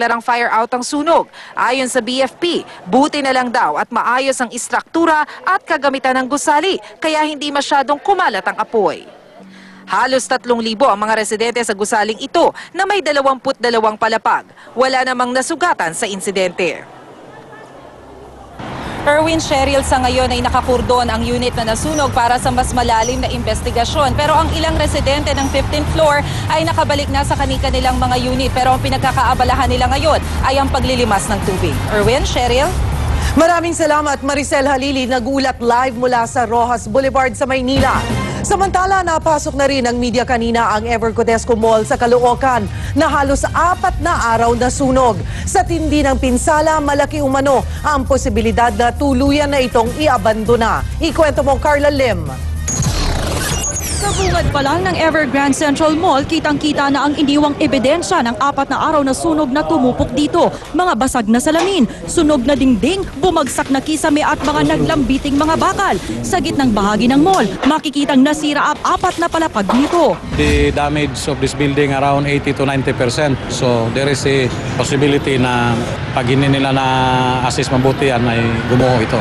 Larang fire out ang sunog. Ayon sa BFP, buti na lang daw at maayos ang istruktura at kagamitan ng gusali, kaya hindi masyadong kumalat ang apoy. Halos 3,000 ang mga residente sa gusaling ito na may 22 palapag. Wala namang nasugatan sa insidente. Erwin, Cheryl, sa ngayon ay nakakurdon ang unit na nasunog para sa mas malalim na investigasyon. Pero ang ilang residente ng 15th floor ay nakabalik na sa kanilang mga unit. Pero ang pinagkakaabalahan nila ngayon ay ang paglilimas ng tubig. Erwin, Cheryl? Maraming salamat, Maricel Halili, nagulat live mula sa Rojas Boulevard sa Maynila. Samantala, napasok na rin ng media kanina ang Evercodesco Mall sa Caloocan na halos 4 na araw na sunog. Sa tindi ng pinsala, malaki umano ang posibilidad na tuluyan na itong iabandona. Ikwento mo, Carla Lim. Sa bungad pa lang ng Evergrande Central Mall, kitang-kita na ang iniwang ebidensya ng 4 na araw na sunog na tumupok dito. Mga basag na salamin, sunog na dingding, bumagsak na kisame at mga naglambiting mga bakal. Sa gitnang bahagi ng mall, makikitang nasira ang 4 na palapag nito. The damage of this building around 80 to 90%. So there is a possibility na pag hindi nila na-assist mabuti yan ay gumuho ito.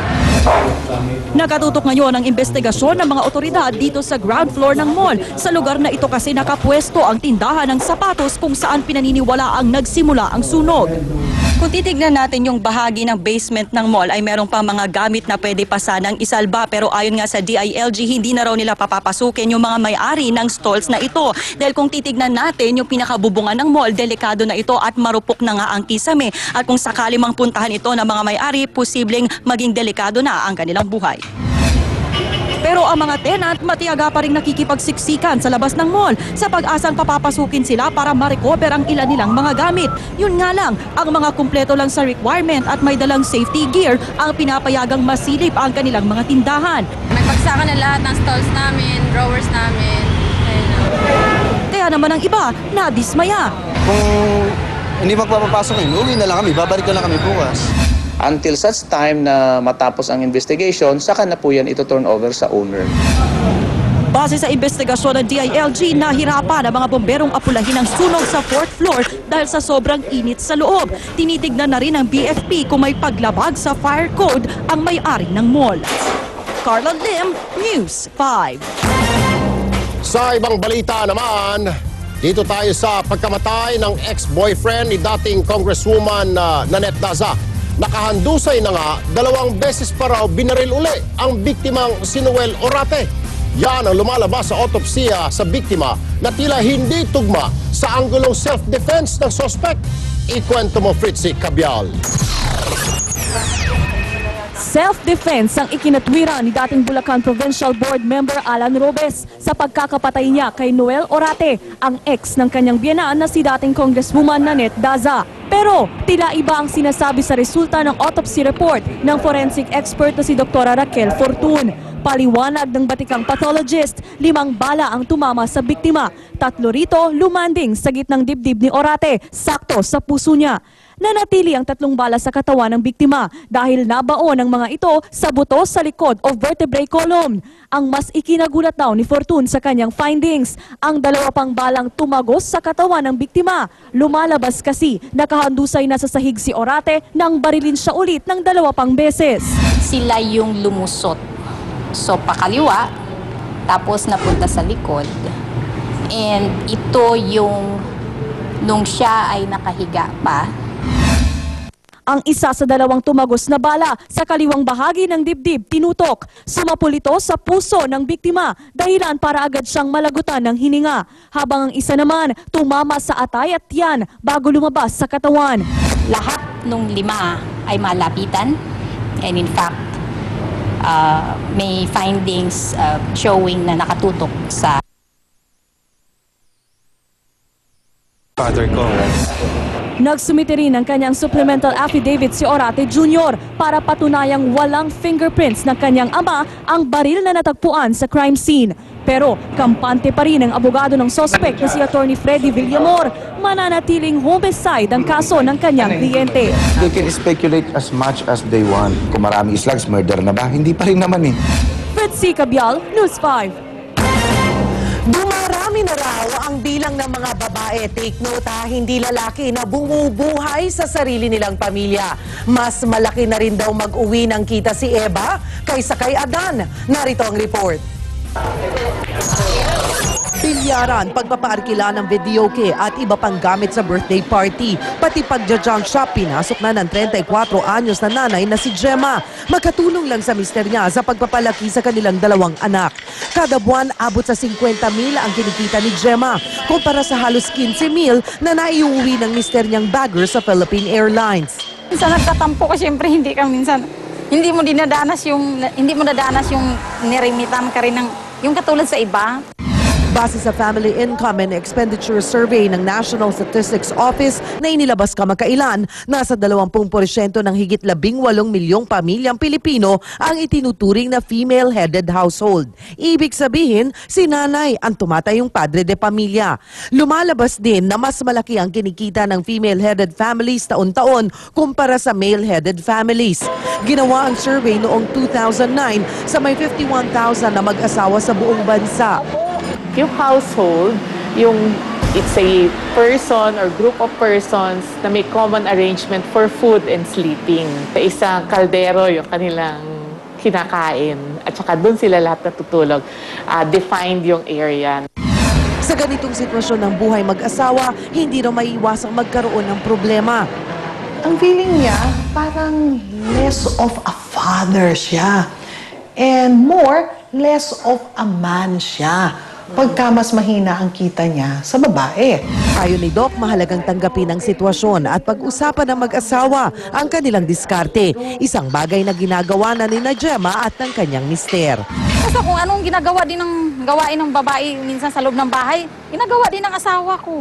Nakatutok ngayon ang investigasyon ng mga otoridad dito sa ground floor ng mall. Sa lugar na ito kasi nakapwesto ang tindahan ng sapatos kung saan pinaniniwala ang nagsimula ang sunog. Kung titignan natin yung bahagi ng basement ng mall ay merong pang mga gamit na pwede pa sanang isalba, pero ayon nga sa DILG hindi na raw nila papapasukin yung mga may-ari ng stalls na ito. Dahil kung titignan natin yung pinakabubungan ng mall, delikado na ito at marupok na nga ang kisame. At kung sakali mang puntahan ito ng mga may-ari, posibleng maging delikado na ang kanilang buhay. Pero ang mga tenant matiyaga pa rin nakikipagsiksikan sa labas ng mall sa pag-asang papapasukin sila para ma-recover ang ilan nilang mga gamit. Yun nga lang, ang mga kumpleto lang sa requirement at may dalang safety gear ang pinapayagang masilip ang kanilang mga tindahan. Nagbagsakan na lahat ng stalls namin, drawers namin. Kaya naman ang iba, nadismaya. Kung hindi magpapapasok yun, uwi na lang kami, babalik na lang kami bukas. Until such time na matapos ang investigation, saka na po yan ito turn over sa owner. Base sa investigasyon ng DILG, nahirapan ang mga bomberong apulahin ang sunog sa 4th floor dahil sa sobrang init sa loob. Tinitignan na rin ng BFP kung may paglabag sa fire code ang may-ari ng mall. Carla Lim, News 5. Sa ibang balita naman, dito tayo sa pagkamatay ng ex-boyfriend ni dating Congresswoman Nanette Daza. Nakahandusay na nga, 2 beses pa raw binaril uli ang biktimang si Noel Orate. Yan ang lumalabas sa autopsiya sa biktima na tila hindi tugma sa anggulong self-defense ng suspect. Ikwento mo, Fritzy Cabial. Self-defense ang ikinatwira ni dating Bulacan Provincial Board Member Alan Robes sa pagkakapatay niya kay Noel Orate, ang ex ng kanyang biyenan na si dating Congresswoman Nanette Daza. Pero tila iba ang sinasabi sa resulta ng autopsy report ng forensic expert na si Dr. Raquel Fortun. Paliwanag ng batikang pathologist, 5 bala ang tumama sa biktima. 3 rito lumanding sa gitnang dibdib ni Orate, sakto sa puso niya. Nanatili ang 3 bala sa katawan ng biktima dahil nabaon ang mga ito sa buto sa likod o vertebrae column. Ang mas ikinagulat daw ni Fortun sa kanyang findings, ang 2 pang balang tumagos sa katawan ng biktima. Lumalabas kasi nakahandusay na sa sahig si Orate nang barilin siya ulit ng 2 pang beses. Sila yung lumusot. So pakaliwa, tapos napunta sa likod. And ito yung nung siya ay nakahiga pa. Ang isa sa 2 tumagos na bala sa kaliwang bahagi ng dibdib tinutok. Sumapul ito sa puso ng biktima, dahilan para agad siyang malagutan ng hininga. Habang ang isa naman tumama sa atay at tiyan bago lumabas sa katawan. Lahat nung 5 ay malapitan. And in fact, may findings showing na nakatutok sa Father ko. Nagsumite rin ng kanyang supplemental affidavit si Orate Jr. para patunayang walang fingerprints ng kanyang ama ang baril na natagpuan sa crime scene. Pero kampante pa rin ang abogado ng suspect na si Attorney Freddy Villamor, mananatiling homicide ang kaso ng kanyang kliyente. They can speculate as much as they want. Kung maraming slugs, murder na ba? Hindi pa rin naman eh. Fritzy Cabial, News 5. Dumarami Dumami na raw ang bilang ng mga babae. Take note ha, hindi lalaki na bumubuhay sa sarili nilang pamilya. Mas malaki na rin daw mag-uwi ng kita si Eva kaysa kay Adan. Narito ang report. Bilyaran, pagpapaarkila ng videoke at iba pang gamit sa birthday party. Pati pagja-junk shop, pinasok na ng 34 anyos na nanay na si Gemma. Magkatulong lang sa mister niya sa pagpapalaki sa kanilang 2 anak. Kada buwan, abot sa 50,000 ang kinikita ni Gemma, kumpara sa halos 15,000 na naiuwi ng mister niyang bagger sa Philippine Airlines. Minsan nagtatampo ko, siyempre hindi mo dinadanas yung nirimitan ka rin ng yung katulad sa iba. Base sa Family Income and Expenditure Survey ng National Statistics Office na inilabas kamakailan, nasa 20% ng higit 18 milyong pamilyang Pilipino ang itinuturing na female-headed household. Ibig sabihin, si nanay ang tumatayong padre de pamilya. Lumalabas din na mas malaki ang kinikita ng female-headed families taon-taon kumpara sa male-headed families. Ginawa ang survey noong 2009 sa may 51,000 na mag-asawa sa buong bansa. Yung household, it's a person or group of persons na may common arrangement for food and sleeping. Sa isang kaldero yung kanilang kinakain at saka doon sila lahat natutulog. Defined yung area. Sa ganitong sitwasyon ng buhay mag-asawa, hindi raw maiiwasang magkaroon ng problema. Ang feeling niya, parang less of a father siya. And less of a man siya. Pagka mas mahina ang kita niya sa babae. Ayon ni Doc, mahalagang tanggapin ang sitwasyon at pag-usapan ng mag-asawa ang kanilang diskarte. Isang bagay na ginagawa na ni Gemma at ng kanyang mister. Kasi kung anong gawain ng babae minsan sa loob ng bahay, ginagawa din ng asawa ko.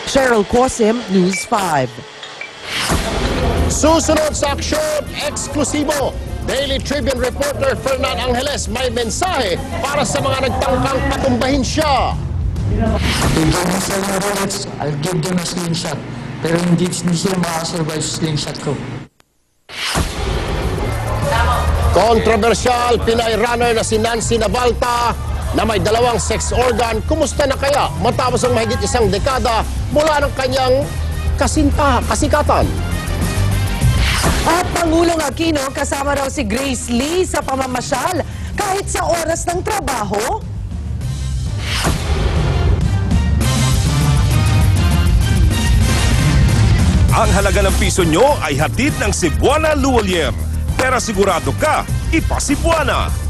Cheryl Cosim, News 5. Susunod sa aksyon, eksklusibo. Daily Tribune reporter Fernan Angeles may mensahe para sa mga nagtangkang patumbahin siya. I'll give them a slingshot. Pero hindi sila makasurvive sa slingshot ko. Kontrobersyal, Pinay runner na si Nancy Navalta na may 2 sex organ. Kumusta na kaya matapos ang mahigit 1 dekada mula ng kanyang kasikatan? At Pangulong Aquino kasama raw si Grace Lee sa pamamasyal kahit sa oras ng trabaho. Ang halaga ng piso nyo ay hatid ng Cebuana Luolier. Pero sigurado ka, ipa-Cebuana!